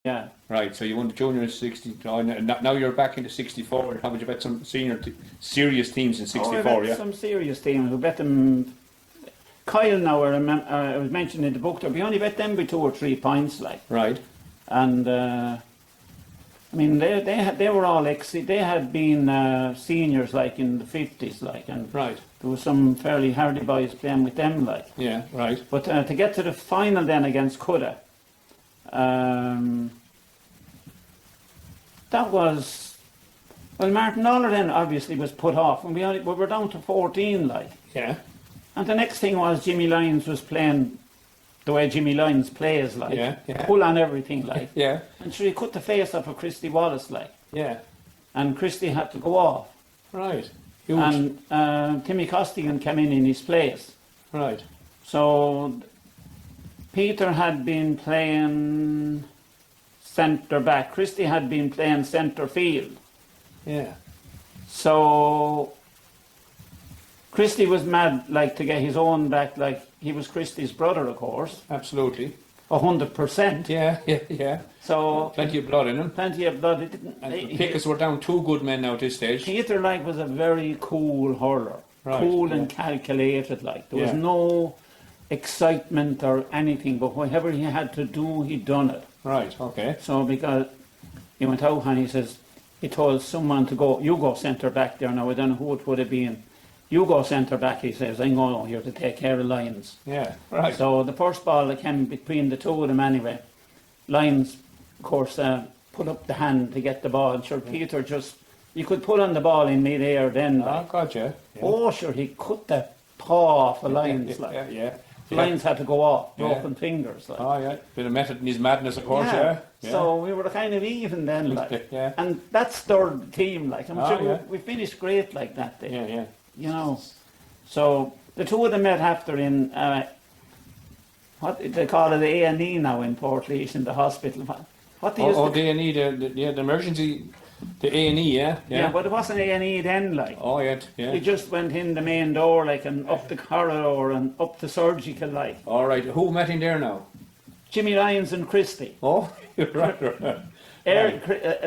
Yeah. Right, so you won the junior in 60. Now you're back into 64. How would you bet some serious teams in Oh, 64? we bet Yeah. some serious teams. We bet them. Cahill now, I was mentioned in the book there, we only bet them by 2 or 3 points, like. Right. And I mean, they were all they had been seniors like in the 50s, like, and Right. there was some fairly hardy boys playing with them, like. Yeah. Right. But to get to the final then against Cuda, that was, well, Martin Lawler then obviously was put off, and we were down to 14, like. Yeah. And the next thing was Jimmy Lyons was playing the way Jimmy Lyons plays, like. Yeah, yeah. Pull on everything, like. Yeah. And so he cut the face off of Christy Wallace, like. Yeah. And Christy had to go off. Right. Huge. And Timmy Costigan came in his place. Right. So Peter had been playing centre back. Christy had been playing centre field. Yeah. So Christy was mad, like, to get his own back, like, he was Christy's brother, of course. Absolutely. 100%. Yeah. Yeah. Yeah. So Plenty of blood in him. plenty of blood. It didn't. And the Pickers were down 2 good men now at this stage. Peter, like, was a very cool hurler. Right, Cool yeah. and calculated, like. There was Yeah. no excitement or anything, but whatever he had to do, he'd done it. Right. Okay. So because he went out and he told someone to go, you go centre back there now. I don't know who it would have been. You go centre back, he says. I'm going here to take care of Lyons. Yeah. Right. So the first ball that came between the two of them anyway, Lyons, of course, put up the hand to get the ball. And sure, Peter just, you could put on the ball in mid-air then. Oh, Like. gotcha. Yeah. Oh, sure, he cut the paw off of Lyons. Yeah. Like. Yeah. Yeah. Lyons had to go off, Yeah. broken fingers. Like. Oh, yeah. Bit of method in his madness, of course. Yeah. Yeah. So we were kind of even then, like. Yeah. And that stirred the team, like. I'm Oh, sure yeah. we finished great like that day. Yeah. Yeah. You know. So the two of them met after in what they call it, the A&E now in Portlaoise in the hospital. What they used to, the A&E, the emergency, the A&E, yeah. yeah, but it wasn't A&E then, like. Oh, yeah. Yeah. You just went in the main door, like, and up the corridor and up the surgical, like. All right. Who met in there now? Jimmy Lyons and Christie. Oh, right.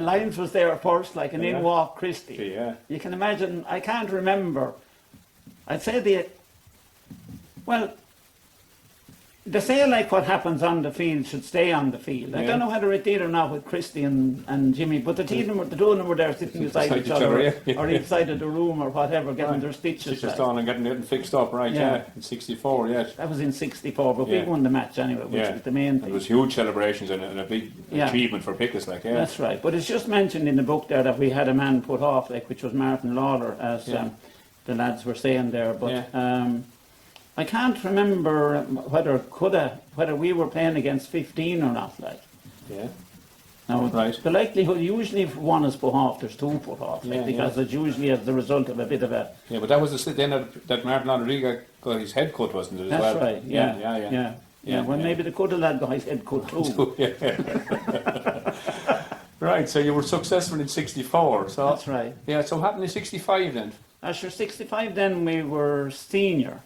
Lyons was there first, like, and Yeah. in walked Christie. Yeah. You can imagine, I can't remember. I'd say well, they say like what happens on the field should stay on the field. I Yeah. don't know whether it did or not with Christie and Jimmy, but the two of them were there sitting beside each other, yeah. or inside of the room or whatever, getting Right. their stitches. Stitches Like. done and getting fixed up, right? Yeah. Yeah. In 64, yeah. That was in 64, but Yeah. we won the match anyway, which Yeah. was the main It thing. was huge celebrations and a big Yeah. achievement for Pickers, like, yeah. That's right. But it's just mentioned in the book there that we had a man put off, like, which was Martin Lawler, as Yeah. the lads were saying there. But Yeah. I can't remember whether we were playing against 15 or not. Like, Yeah. now, Right. the likelihood usually if one is put off, there's two put off, like, Yeah, because it's usually as the result of a bit of a. Yeah, but that was then that Martin Rodriguez got his head cut, wasn't it, as That's well? right. Yeah. Yeah. Yeah. Well, maybe the Cuda lad got his head cut too. Yeah. Right, so you were successful in 64. So That's right. Yeah, so what happened in 65 then? After 65, then we were senior.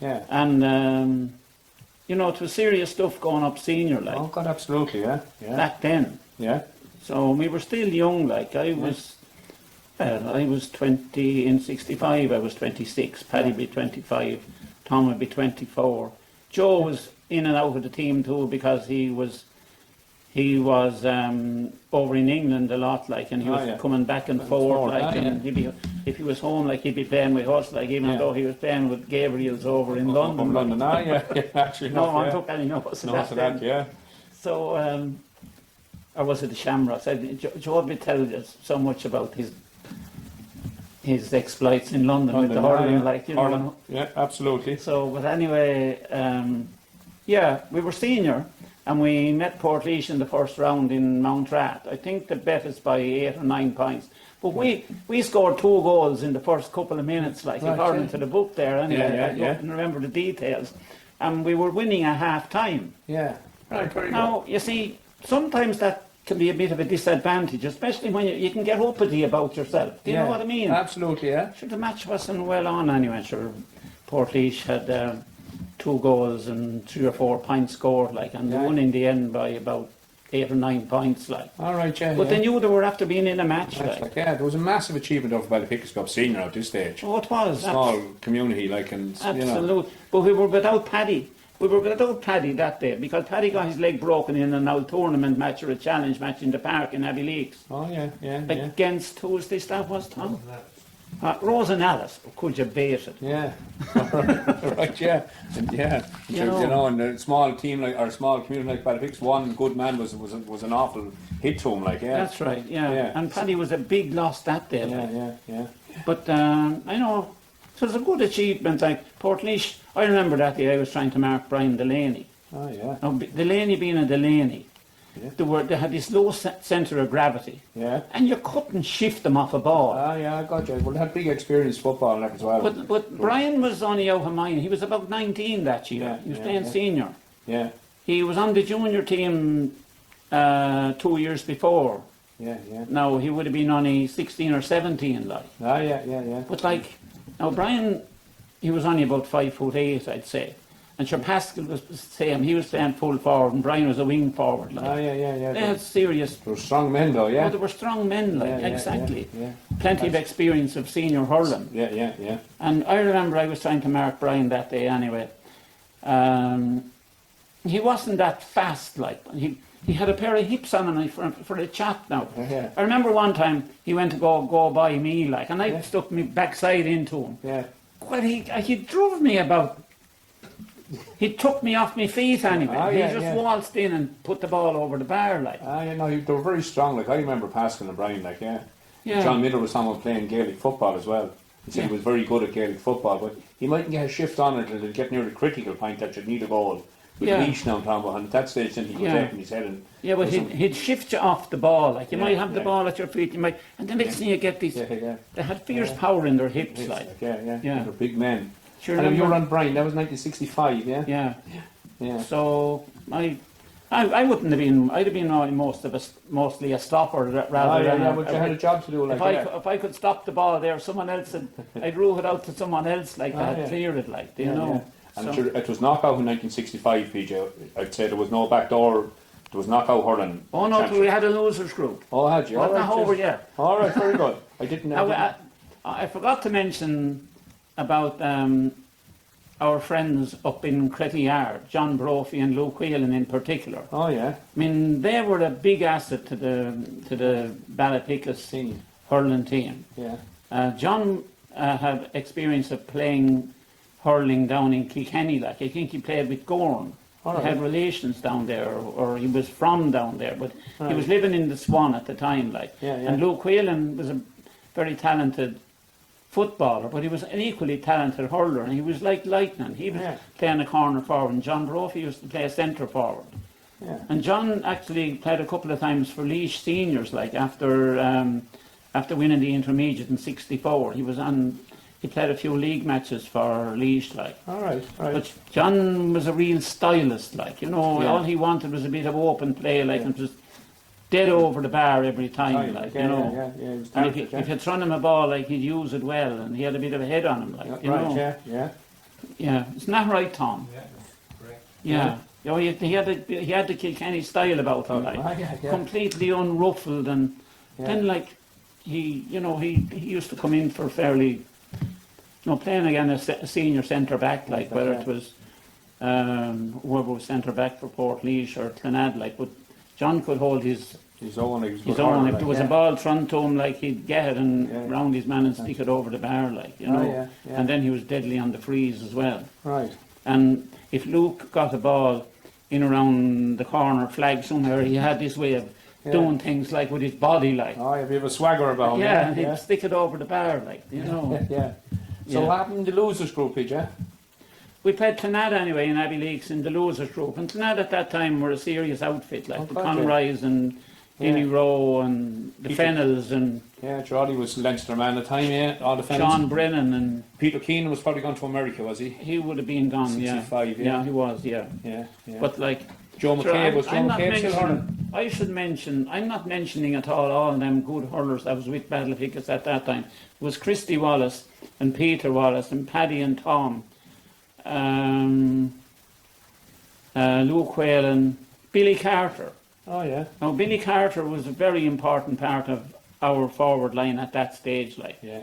Yeah. And, you know, it was serious stuff going up senior, like, Oh, God, absolutely, yeah. Yeah. back then. Yeah. So we were still young, like, I was 20 in 65, I was 26, Paddy would be 25, Tom would be 24. Joe was in and out of the team too because he was over in England a lot, like, and he was coming back and forth, like, and he'd be, if he was home, like, he'd be playing with us, like, even though he was playing with Gabriel's over in London. From London, yeah, actually. No one took any notice of that then. Yeah. So, or was it the Shamrocks? Joe would tell us so much about his exploits in London with the hurling, like, you know. Yeah, absolutely. So, but anyway, yeah, we were senior. And we met Portlaoise in the first round in Mountrat. I think the bet is by 8 or 9 points. But we scored 2 goals in the first couple of minutes, like, according to the book there. Anyway, I don't remember the details. And we were winning at half time. Yeah. Right, very Now, you see, sometimes that can be a bit of a disadvantage, especially when you can get uppity about yourself. Do you know what I mean? Absolutely, yeah. Sure, the match wasn't well on anyway. Sure, Portlaoise had 2 goals and 3 or 4 points scored, like, and they won in the end by about 8 or 9 points, like. All right, yeah. But yeah. they knew they were after being in a match, That's like. yeah, there was a massive achievement of Ballypickiscope senior at this stage. Oh, it was. Small community, like, and you know. Absolutely. But we were without Paddy. We were without Paddy that day because Paddy got his leg broken in an old tournament match or a challenge match in the park in Abbey Leaks. Oh yeah, yeah, yeah. Against, who was this, that was, Tom? Rose and Alice. Could you bait it? Yeah, right, yeah, and yeah. You know. And a small team like or a small community like Ballypick's, one good man was an awful hit to him, like yeah. That's right, yeah. Yeah. And Paddy was a big loss that day. Yeah, like. yeah. But I know, so it was a good achievement. Like Portlaoise, I remember that day I was trying to mark Brian Delaney. Oh yeah. Now, Delaney being a Delaney, Yeah. they had this low centre of gravity. Yeah. And you couldn't shift them off a ball. Ah, yeah, I got you. Well, they had big experience football and that as well. But Brian was only out of mine. He was about 19 that year. Yeah, He was yeah, playing yeah. senior. Yeah, He was on the junior team 2 years before. yeah, yeah. Now, he would have been only 16 or 17, like. Ah, yeah. But, like, now Brian, he was only about 5'8", I'd say. And sure, Pascal was the same. He was playing full forward, and Brian was a wing forward, like. Ah, yeah. They had serious... They were strong men though, yeah. Oh, they were strong men, like, Yeah, exactly. Yeah. Plenty of experience of senior hurling. Yeah. And I remember I was trying to mark Brian that day anyway. He wasn't that fast, like. He had a pair of hips on him for a chat now. Yeah. I remember one time he went to go by me, like, and I stuck my backside into him. Yeah. Well, he drove me about. He took me off my feet anyway. Ah, he yeah, just yeah. waltzed in and put the ball over the bar, like. Ah, yeah, no, they were very strong. Like, I remember Pascal and Brian, like, yeah. Yeah. John Miller was someone playing Gaelic football as well. He said Yeah. he was very good at Gaelic football, but he mightn't get a shift on it until it get near the critical point that you'd need a goal. With Yeah. Leash now, Tom, and at that stage then he could take in his head and... Yeah, but he'd shift you off the ball. Like, you might have the ball at your feet, you might, and the next thing you get these. Yeah. They had fierce power in their hips, Yes, like. yeah. Yeah. They're big men. Sure, And you remember- were on Brian, that was 1965, yeah? Yeah. Yeah. So I wouldn't have been. I'd have been mostly a stopper rather than. But you had a job to do, like, If I could stop the ball there, someone else, I'd rule it out to someone else, like that, yeah. clear it, like, do you know. Yeah. And So- sure, it was knockout in 1965, PJ. I'd say there was no back door. There was knockout hurling. Oh no, championship. we had a losers group. Oh, had you? Well, All right, not over yes. yet. All right, very good. I didn't know. I forgot to mention about our friends up in Cretty Yard, John Brophy and Luke Whelan in particular. Oh, yeah. I mean, they were a big asset to the Ballypickis hurling team. Yeah. John had experience of playing hurling down in Kilkenny, like I think he played with Gorn. All He had right. relations down there, or he was from down there, but he Right. was living in the Swan at the time, like. Yeah. And Luke Whelan was a very talented footballer, but he was an equally talented hurler, and he was like lightning. He was Yeah. playing a corner forward, and John Brophy used to play a centre forward. Yeah. And John actually played a couple of times for Laois seniors, like after winning the intermediate in '64. He played a few league matches for Laois, like. All right. But John was a real stylist, like, you know, Yeah. all he wanted was a bit of open play, like, and just dead over the bar every time, like, you know. Yeah. He was And if talented, you thrown him a ball, like, he'd use it well, and he had a bit of a head on him, like, you know. Yeah. Yeah, isn't that right, Tom? Yeah, that's correct. Yeah. Oh, he had the Kilkenny style about him, like, Yeah. completely unruffled, and then, like, he used to come in for fairly, playing again a senior centre back, like, whether it was whoever was centre back for Portlaoise or Clonad, like, but John could hold his own. If there was a ball thrown to him, like, he'd get it and round his man and stick it over the bar, like, you know. And then he was deadly on the freeze as well. Right. And if Luke got a ball in around the corner flag somewhere, he had this way of doing things, like, with his body, like. Oh, yeah, we have a swagger about him. Yeah, and he'd stick it over the bar, like, you know. Yeah. So Yeah. what happened in the losers group, PJ? We played Clonad anyway in Abbey Leaks in the losers group, and Clonad at that time were a serious outfit, like the gotcha. Conroys and Denny Rowe and the Peter- Fennels and Yeah, Charlie was Leinster man at the time, yeah. All the fans. Sean Brennan, and Peter Keenan was probably gone to America, was he? he would have been gone, 65, yeah. Yeah, he was, yeah. Yeah. But like, Joe sure, McCabe, was Joe I'm not McCabe still hurling? I should mention, I'm not mentioning at all them good hurlers that was with Ballypickis at that time. It was Christy Wallace and Peter Wallace and Paddy and Tom, Luke Whalen, Billy Carter. Oh, yeah. Now, Billy Carter was a very important part of our forward line at that stage, like. Yeah.